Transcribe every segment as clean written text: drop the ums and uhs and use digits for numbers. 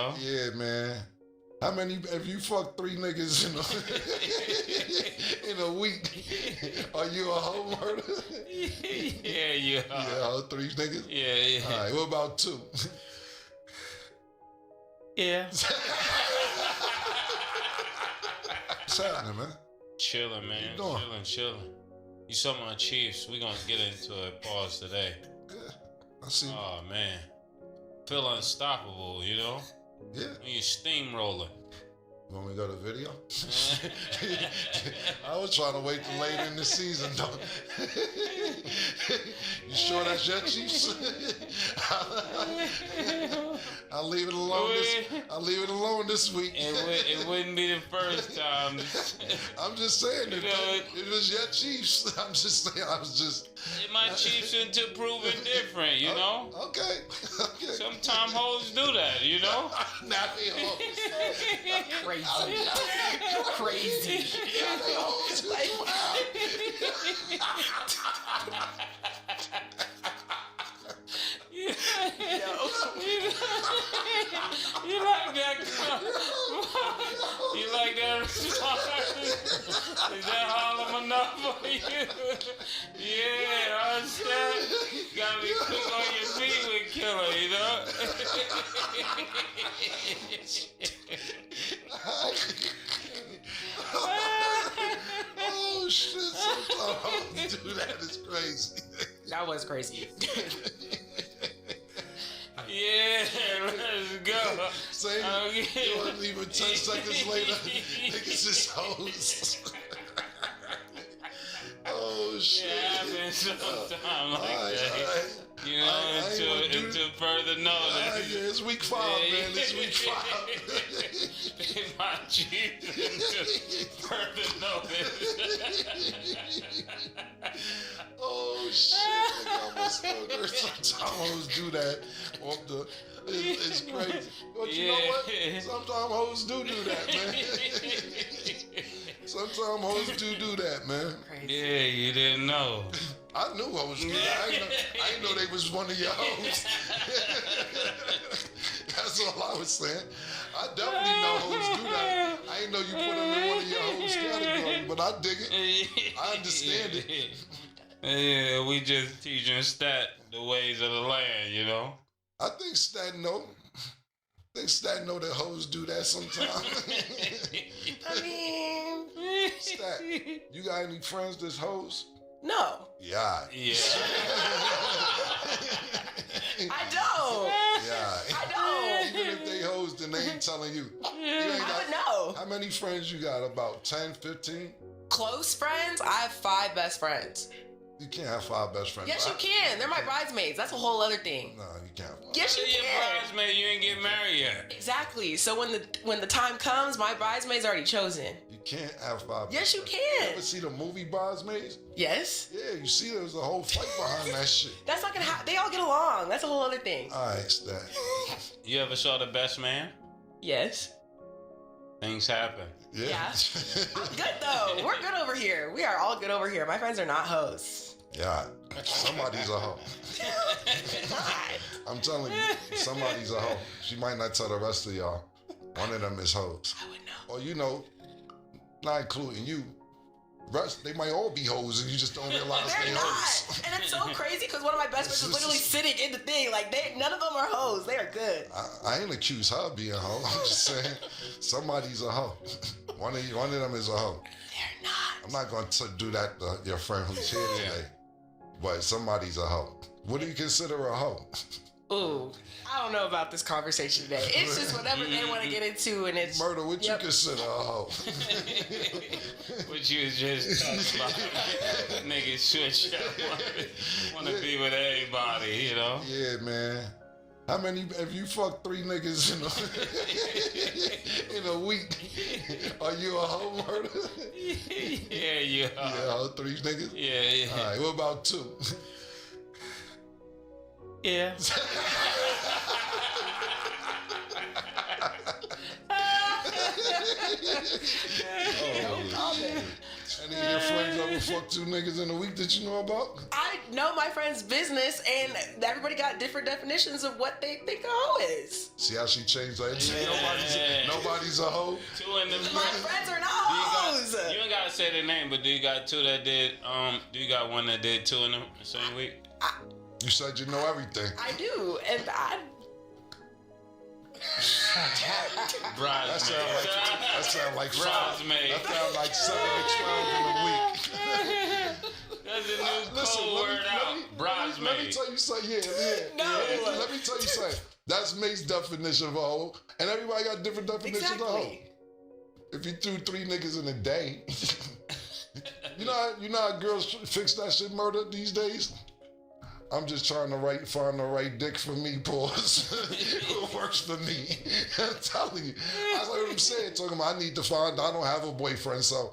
know? Yeah, man. How many, if you fuck 3 niggas in a week, are you a hoe murder? Yeah, you are. Yeah, 3 niggas? Yeah. All right, what about 2? Yeah. What's happening, man? Chilling, man. What you doing? Chilling. You saw my Chiefs. We're going to get into it. Pause today. Yeah, I see. Oh, man. Feel unstoppable, you know? Yeah. When you steamrolling. You want me to go to video? I was trying to wait till later in the season, though. You sure that's your Chiefs? I'll leave it alone. I'll leave it alone this week. It wouldn't be the first time. I'm just saying it was your Chiefs. I'm just saying. My Chiefs into proving different, you know? Okay. Sometimes hoes do that, you know? Not they hoes. Crazy. Not they hoes. You like that? You like that response? Is that Harlem enough for you? Yeah, I understand. Gotta be quick on your feet with Killer, you know? Oh shit! Sometimes do that is crazy. That was crazy. Yeah, let's go. Same. You wasn't even 10 seconds later. Niggas is hoes. Oh shit! It happens sometime like All that. right. You know, until further notice. Yeah, it's week 5, man. It's week 5. My Chiefs until further notice. Oh shit! Nigga, my stomach. Sometimes hoes do that. It's crazy. But you know what? Sometimes hoes do that, man. Sometimes hoes do that, man. Yeah, you didn't know. I knew hoes do that. I didn't know they was one of your hoes. That's all I was saying. I definitely know hoes do that. I didn't know you put them in one of your hoes category, but I dig it. I understand it. Yeah, we just teaching Stat the ways of the land, you know? I think Stat know. Stat know that hoes do that sometimes. I mean, Stat, you got any friends that's hoes? no. Yeah. Yeah. I don't. Yeah. I don't. Even if they hoes, then they ain't telling you. You ain't I got, would know. how many friends you got? About 10, 15? Close friends? I have 5 best friends. You can't have 5 best friends. Yes, you can. They're my bridesmaids. That's a whole other thing. No, you can't. Yes, you Your can. bridesmaid, you ain't get married yet. Exactly. So when the time comes, my bridesmaids already chosen. You can't have 5 Yes, you best friends. You can. ever see the movie Bridesmaids? Yes. Yeah, you see there's a whole fight behind that shit. That's not gonna happen. They all get along. That's a whole other thing. All right, Stat. You ever saw The Best Man? Yes. Things happen. Yeah. I'm good though. We're good over here. We are all good over here. My friends are not hoes. Yeah, somebody's a hoe. I'm telling you, somebody's a hoe. She might not tell the rest of y'all. One of them is hoes. I would know. Or you know, not including you, rest they might all be hoes and you just don't realize They're they not. hoes. And it's so crazy because one of my best friends is literally sitting in the thing. Like none of them are hoes. They are good. I ain't accuse her of being a hoe. I'm just saying somebody's a hoe. One of them is a hoe. They're not. I'm not going to do that to your friend who's here today. But somebody's a hoe. What do you consider a hoe? Ooh, I don't know about this conversation today. It's just whatever they want to get into, and it's Murder, what you consider a hoe? What you was just talking about. Niggas switch up. Want to be with everybody, you know? Yeah, man. How many, if you fuck 3 niggas in a week, are you a hoe murder? Yeah, you are. Yeah, 3 niggas? Yeah. All right, what about 2? Yeah. Any of your friends ever fuck 2 niggas in a week that you know about? I know my friend's business, and everybody got different definitions of what they think a hoe is. See how she changed that? Nobody's a hoe. Two in the My friends are not hoes. You ain't gotta say their name, but do you got two that did? Do you got one that did two in the same week? You said you know everything. I do, and That sound like bridesmaid. That sound like 7 to 12 in a week. That's a new code word out. Bridesmaid. Let me tell you something. No. Let me tell you something. That's Mace's definition of a hoe, and everybody got different definitions of a hoe. If you threw 3 niggas in a day, you know how girls fix that shit murder these days? I'm just trying to find the right dick for me, pause. It works for me. I'm telling you. That's like what I'm saying. Talking about I don't have a boyfriend, so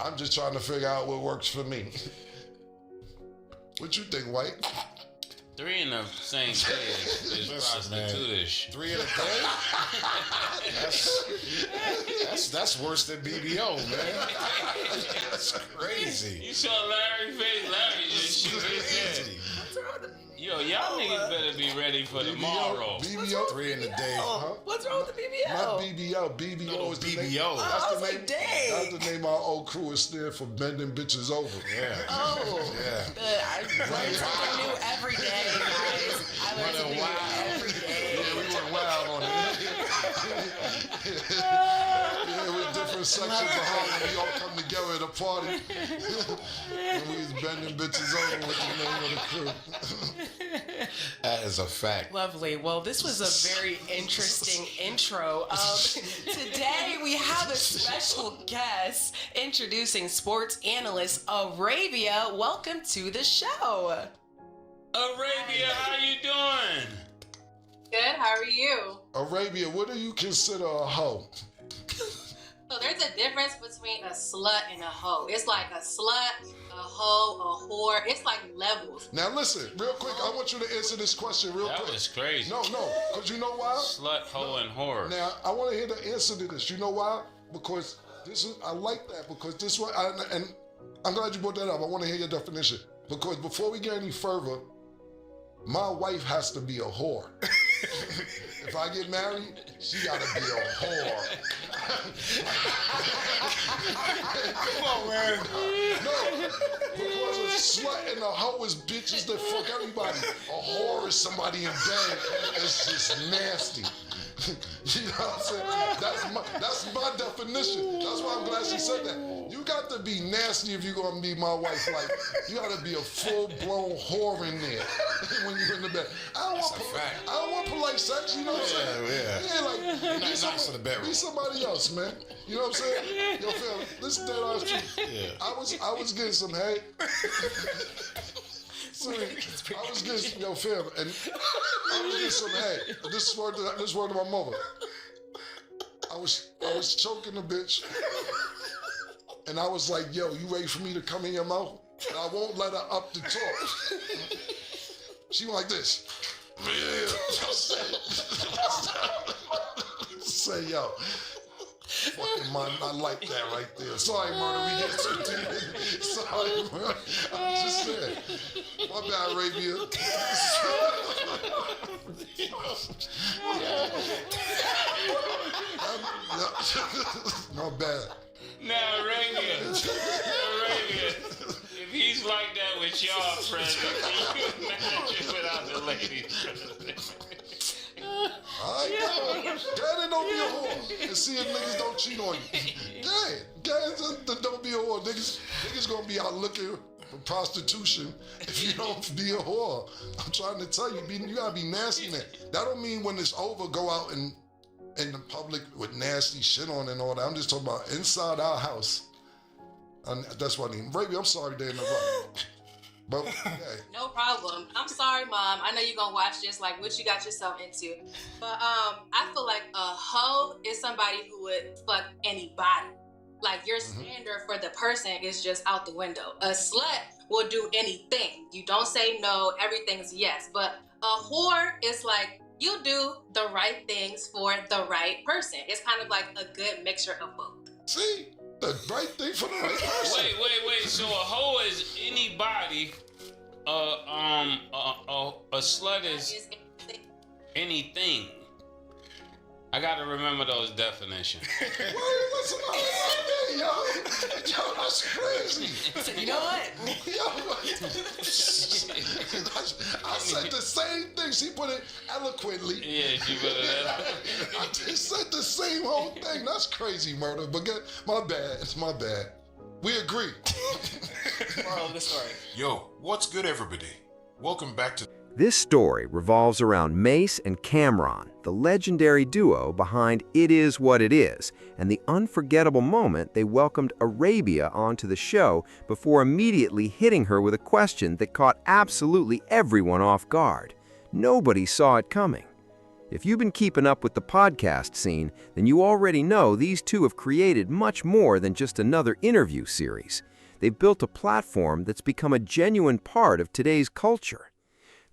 I'm just trying to figure out what works for me. What you think, White? 3 in the same day is prostitute-ish. 3 in a day? That's worse than BBO, man. That's crazy. You saw Larry face. Larry just shoot his head. Yo, y'all niggas better be ready for tomorrow. BBO? 3 in a day. What's wrong with the BBO? Not BBO. BBO is the BBO. name. I was like, dang. That's the name our old crew is there for bending bitches over. Yeah. Oh. Yeah. I learn something new every day, guys. I learn something new every day. Yeah, we went wild on it. Yeah, with different sections of Harlem, we all come together at a party. And we was bending bitches over with the name of the crew. That is a fact. Lovely. Well, this was a very interesting intro. Today we have a special guest introducing sports analyst Arabia. Welcome to the show. Arabia, how you doing? Good, how are you? Arabia, what do you consider a hoe? So there's a difference between a slut and a hoe. It's like a slut, a hoe, a whore. It's like levels. Now listen, real quick, I want you to answer this question real quick. That was crazy. No, because you know why? Slut, hoe, and whore. Now, I want to hear the answer to this. You know why? Because I like that, because this one, and I'm glad you brought that up. I want to hear your definition. Because before we get any further, my wife has to be a whore. If I get married, she gotta be a whore. Come on, man. No, because a slut and a hoe is bitches that fuck everybody. A whore is somebody in bed. It's just nasty. You know what I'm saying? That's my definition. That's why I'm glad she said that. You got to be nasty if you're gonna be my wife. Like, you gotta be a full-blown whore in there when you're in the bed. I don't want polite sex. You know what I'm saying? Yeah. Like, Not nice in the bedroom. be somebody else, man. You know what I'm saying? Yo, fam, this is dead honest truth. Yeah. I was getting some head. I was getting, yo, fam, and I was getting some head. This is word to my mother. I was choking the bitch, and I was like, yo, you ready for me to come in your mouth? And I won't let her up to talk. She went like this. Yeah. Say, yo. Fucking man, I like that right there. Sorry, murder, we get too deep. Sorry, murder. I'm just saying. My bad, Arabia. My bad. Now, Arabia, if he's like that with y'all present, can you imagine without the ladies present? Alright, go ahead, don't be a whore and see if niggas don't cheat on you. Go ahead, don't be a whore. Niggas gonna be out looking for prostitution if you don't be a whore. I'm trying to tell you, you gotta be nasty in it. That don't mean when it's over, go out and in the public with nasty shit on and all that. I'm just talking about inside our house. And that's what I mean. Baby, I'm sorry to interrupt. But hey. No problem. I'm sorry, Mom. I know you're gonna watch this, like what you got yourself into. But I feel like a hoe is somebody who would fuck anybody. Like your standard for the person is just out the window. A slut will do anything. You don't say no, everything's yes. But a whore is like you do the right things for the right person. It's kind of like a good mixture of both. See? The right thing for the right person. Wait. So a hoe is anybody A slut is anything. I gotta remember those definitions. Wait, listen, yo, that's crazy. You know what? Yo, I said the same thing. She put it eloquently. Yeah, she put it. I just said the same whole thing. That's crazy, murder. But my bad. It's my bad. We agree. Moral of the story. Yo, what's good, everybody? Welcome back to... This story revolves around Mase and Cameron, the legendary duo behind It Is What It Is, and the unforgettable moment they welcomed Arabia onto the show before immediately hitting her with a question that caught absolutely everyone off guard. Nobody saw it coming. If you've been keeping up with the podcast scene, then you already know these two have created much more than just another interview series. They've built a platform that's become a genuine part of today's culture.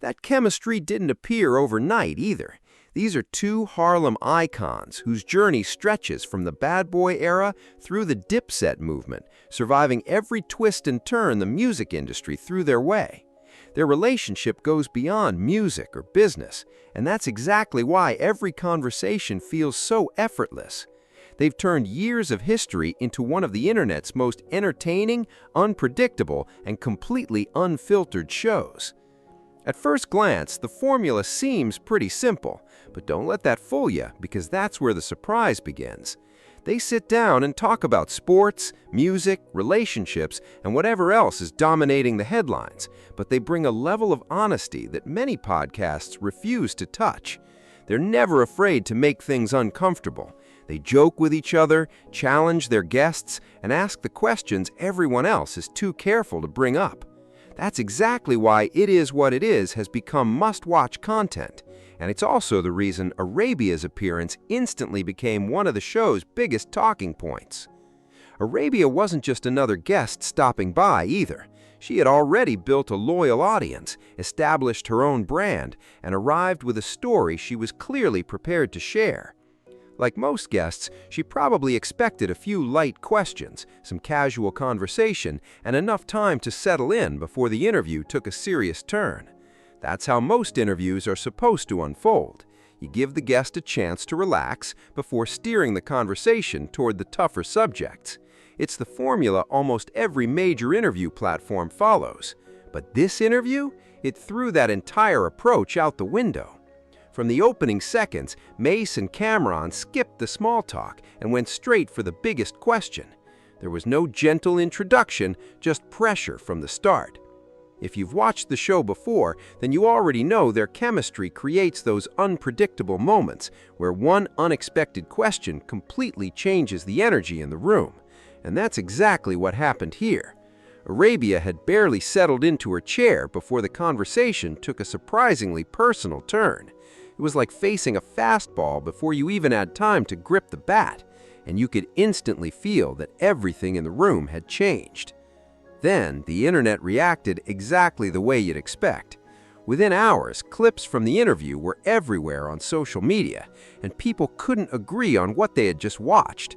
That chemistry didn't appear overnight either. These are two Harlem icons whose journey stretches from the bad boy era through the Dipset movement, surviving every twist and turn the music industry threw their way. Their relationship goes beyond music or business, and that's exactly why every conversation feels so effortless. They've turned years of history into one of the internet's most entertaining, unpredictable, and completely unfiltered shows. At first glance, the formula seems pretty simple, but don't let that fool you, because that's where the surprise begins. They sit down and talk about sports, music, relationships, and whatever else is dominating the headlines, but they bring a level of honesty that many podcasts refuse to touch. They're never afraid to make things uncomfortable. They joke with each other, challenge their guests, and ask the questions everyone else is too careful to bring up. That's exactly why It Is What It Is has become must-watch content, and it's also the reason Arabia's appearance instantly became one of the show's biggest talking points. Arabia wasn't just another guest stopping by either. She had already built a loyal audience, established her own brand, and arrived with a story she was clearly prepared to share. Like most guests, she probably expected a few light questions, some casual conversation, and enough time to settle in before the interview took a serious turn. That's how most interviews are supposed to unfold. You give the guest a chance to relax before steering the conversation toward the tougher subjects. It's the formula almost every major interview platform follows. But this interview, it threw that entire approach out the window. From the opening seconds, Mase and Cameron skipped the small talk and went straight for the biggest question. There was no gentle introduction, just pressure from the start. If you've watched the show before, then you already know their chemistry creates those unpredictable moments where one unexpected question completely changes the energy in the room. And that's exactly what happened here. Arabia had barely settled into her chair before the conversation took a surprisingly personal turn. It was like facing a fastball before you even had time to grip the bat, and you could instantly feel that everything in the room had changed. Then, the internet reacted exactly the way you'd expect. Within hours, clips from the interview were everywhere on social media, and people couldn't agree on what they had just watched.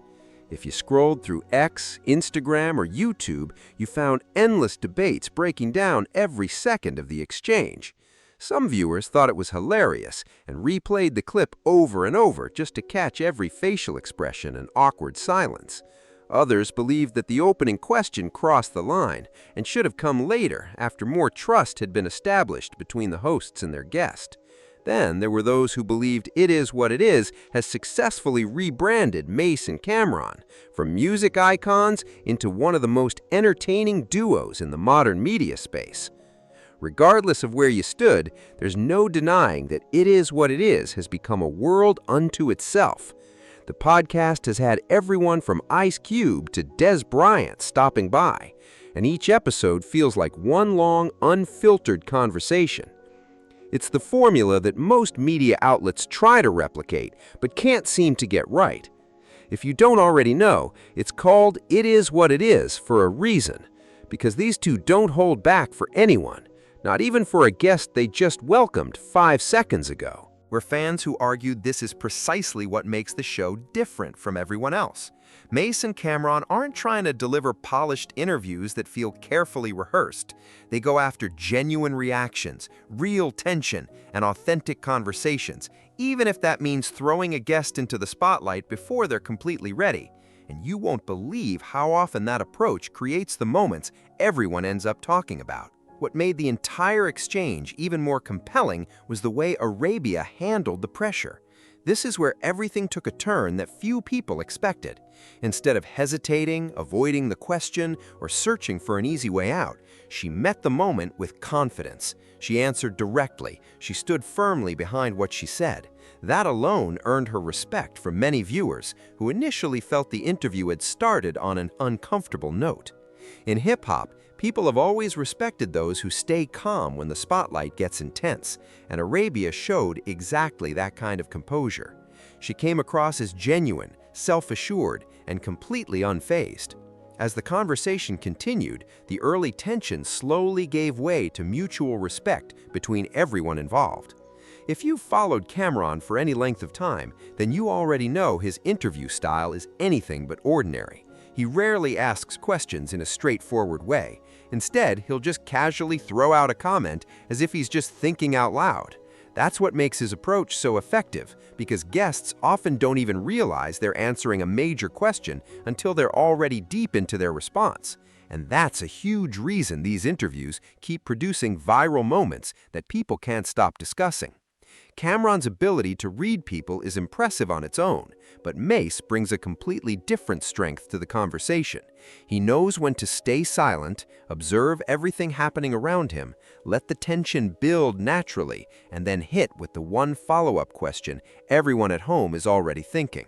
If you scrolled through X, Instagram, or YouTube, you found endless debates breaking down every second of the exchange. Some viewers thought it was hilarious and replayed the clip over and over just to catch every facial expression and awkward silence. Others believed that the opening question crossed the line and should have come later after more trust had been established between the hosts and their guest. Then there were those who believed It Is What It Is has successfully rebranded Mase and Cameron from music icons into one of the most entertaining duos in the modern media space. Regardless of where you stood, there's no denying that It Is What It Is has become a world unto itself. The podcast has had everyone from Ice Cube to Des Bryant stopping by, and each episode feels like one long, unfiltered conversation. It's the formula that most media outlets try to replicate, but can't seem to get right. If you don't already know, it's called It Is What It Is for a reason, because these two don't hold back for anyone. Not even for a guest they just welcomed 5 seconds ago. were fans who argued this is precisely what makes the show different from everyone else. Mase and Cameron aren't trying to deliver polished interviews that feel carefully rehearsed. They go after genuine reactions, real tension, and authentic conversations, even if that means throwing a guest into the spotlight before they're completely ready. And you won't believe how often that approach creates the moments everyone ends up talking about. What made the entire exchange even more compelling was the way Arabia handled the pressure. This is where everything took a turn that few people expected. Instead of hesitating, avoiding the question, or searching for an easy way out, she met the moment with confidence. She answered directly. She stood firmly behind what she said. That alone earned her respect from many viewers who initially felt the interview had started on an uncomfortable note. In hip-hop, people have always respected those who stay calm when the spotlight gets intense, and Arabia showed exactly that kind of composure. She came across as genuine, self-assured, and completely unfazed. As the conversation continued, the early tension slowly gave way to mutual respect between everyone involved. If you've followed Cameron for any length of time, then you already know his interview style is anything but ordinary. He rarely asks questions in a straightforward way. Instead, he'll just casually throw out a comment as if he's just thinking out loud. That's what makes his approach so effective, because guests often don't even realize they're answering a major question until they're already deep into their response. And that's a huge reason these interviews keep producing viral moments that people can't stop discussing. Cameron's ability to read people is impressive on its own, but Mase brings a completely different strength to the conversation. He knows when to stay silent, observe everything happening around him, let the tension build naturally, and then hit with the one follow-up question everyone at home is already thinking.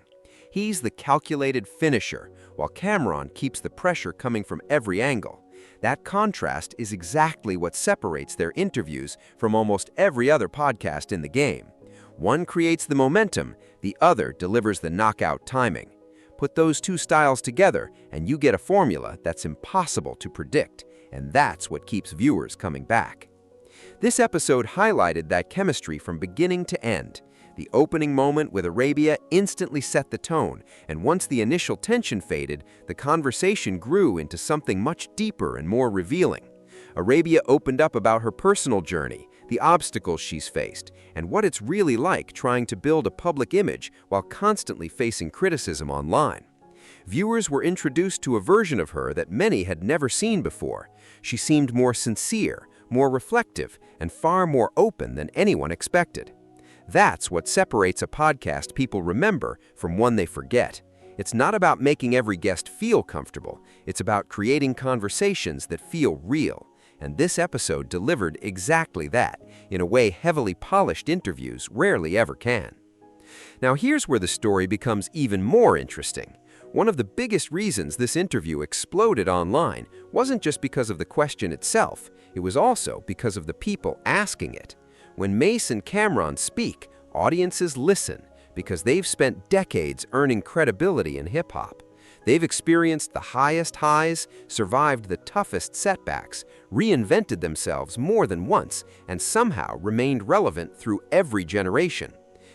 He's the calculated finisher, while Cameron keeps the pressure coming from every angle. That contrast is exactly what separates their interviews from almost every other podcast in the game. One creates the momentum, the other delivers the knockout timing. Put those two styles together, and you get a formula that's impossible to predict, and that's what keeps viewers coming back. This episode highlighted that chemistry from beginning to end. The opening moment with Arabia instantly set the tone, and once the initial tension faded, the conversation grew into something much deeper and more revealing. Arabia opened up about her personal journey, the obstacles she's faced, and what it's really like trying to build a public image while constantly facing criticism online. Viewers were introduced to a version of her that many had never seen before. She seemed more sincere, more reflective, and far more open than anyone expected. That's what separates a podcast people remember from one they forget. It's not about making every guest feel comfortable. It's about creating conversations that feel real. And this episode delivered exactly that, in a way heavily polished interviews rarely ever can. Now here's where the story becomes even more interesting. One of the biggest reasons this interview exploded online wasn't just because of the question itself, it was also because of the people asking it. When Mase and Cameron speak, audiences listen because they've spent decades earning credibility in hip-hop. They've experienced the highest highs, survived the toughest setbacks, reinvented themselves more than once, and somehow remained relevant through every generation.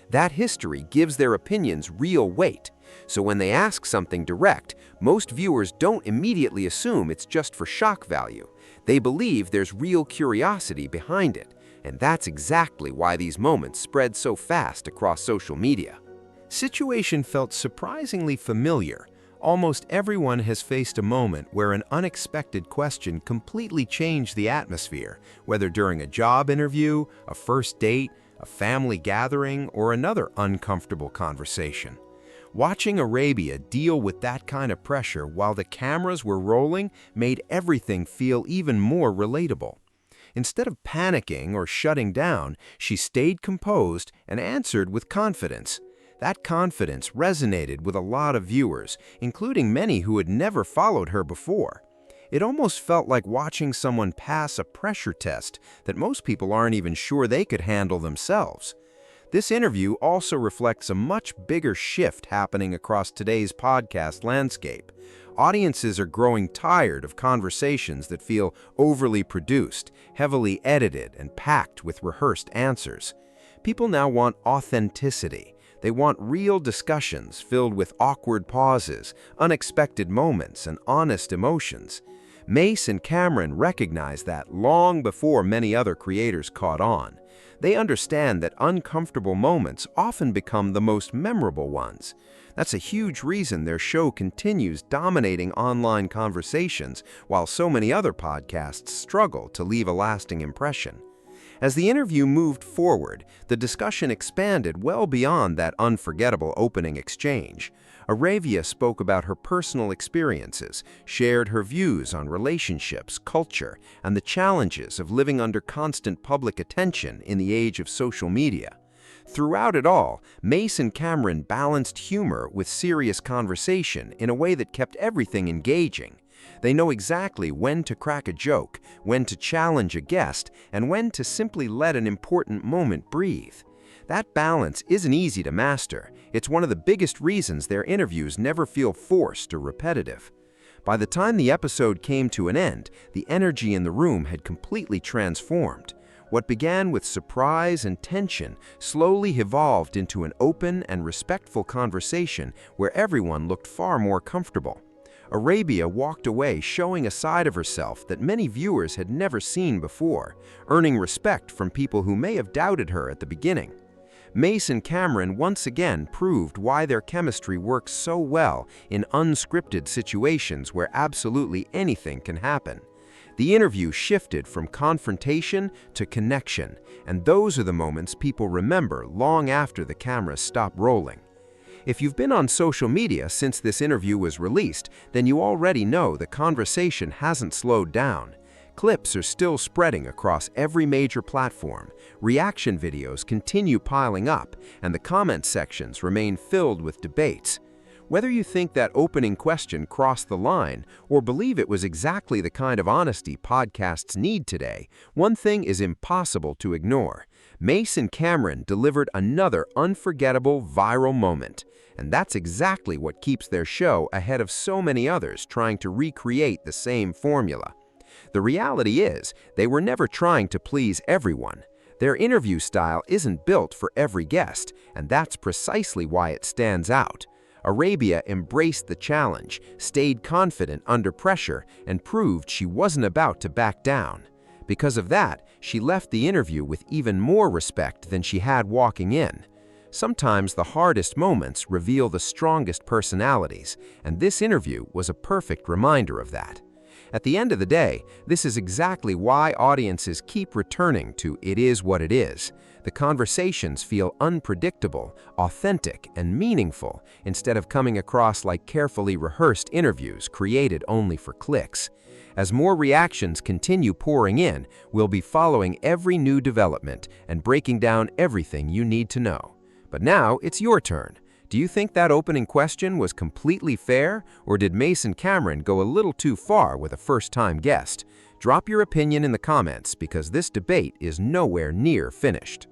That history gives their opinions real weight. So when they ask something direct, most viewers don't immediately assume it's just for shock value. They believe there's real curiosity behind it. And that's exactly why these moments spread so fast across social media. Situation felt surprisingly familiar. Almost everyone has faced a moment where an unexpected question completely changed the atmosphere, whether during a job interview, a first date, a family gathering, or another uncomfortable conversation. Watching Arabia deal with that kind of pressure while the cameras were rolling made everything feel even more relatable. Instead of panicking or shutting down, she stayed composed and answered with confidence. That confidence resonated with a lot of viewers, including many who had never followed her before. It almost felt like watching someone pass a pressure test that most people aren't even sure they could handle themselves. This interview also reflects a much bigger shift happening across today's podcast landscape. Audiences are growing tired of conversations that feel overly produced, heavily edited, and packed with rehearsed answers. People now want authenticity. They want real discussions filled with awkward pauses, unexpected moments, and honest emotions. Mase and Cameron recognize that long before many other creators caught on. They understand that uncomfortable moments often become the most memorable ones. That's a huge reason their show continues dominating online conversations while so many other podcasts struggle to leave a lasting impression. As the interview moved forward, the discussion expanded well beyond that unforgettable opening exchange. Aravia spoke about her personal experiences, shared her views on relationships, culture, and the challenges of living under constant public attention in the age of social media. Throughout it all, Mase and Cameron balanced humor with serious conversation in a way that kept everything engaging. They know exactly when to crack a joke, when to challenge a guest, and when to simply let an important moment breathe. That balance isn't easy to master. It's one of the biggest reasons their interviews never feel forced or repetitive. By the time the episode came to an end, the energy in the room had completely transformed. What began with surprise and tension slowly evolved into an open and respectful conversation where everyone looked far more comfortable. Arabia walked away showing a side of herself that many viewers had never seen before, earning respect from people who may have doubted her at the beginning. Mase and Cameron once again proved why their chemistry works so well in unscripted situations where absolutely anything can happen. The interview shifted from confrontation to connection, and those are the moments people remember long after the cameras stop rolling. If you've been on social media since this interview was released, then you already know the conversation hasn't slowed down. Clips are still spreading across every major platform, reaction videos continue piling up, and the comment sections remain filled with debates. Whether you think that opening question crossed the line or believe it was exactly the kind of honesty podcasts need today, one thing is impossible to ignore. Mase and Cameron delivered another unforgettable viral moment, and that's exactly what keeps their show ahead of so many others trying to recreate the same formula. The reality is, they were never trying to please everyone. Their interview style isn't built for every guest, and that's precisely why it stands out. Arabia embraced the challenge, stayed confident under pressure, and proved she wasn't about to back down. Because of that, she left the interview with even more respect than she had walking in. Sometimes the hardest moments reveal the strongest personalities, and this interview was a perfect reminder of that. At the end of the day, this is exactly why audiences keep returning to It Is What It Is. The conversations feel unpredictable, authentic, and meaningful instead of coming across like carefully rehearsed interviews created only for clicks. As more reactions continue pouring in, we'll be following every new development and breaking down everything you need to know. But now it's your turn. Do you think that opening question was completely fair, or did Mase and Cameron go a little too far with a first-time guest? Drop your opinion in the comments because this debate is nowhere near finished.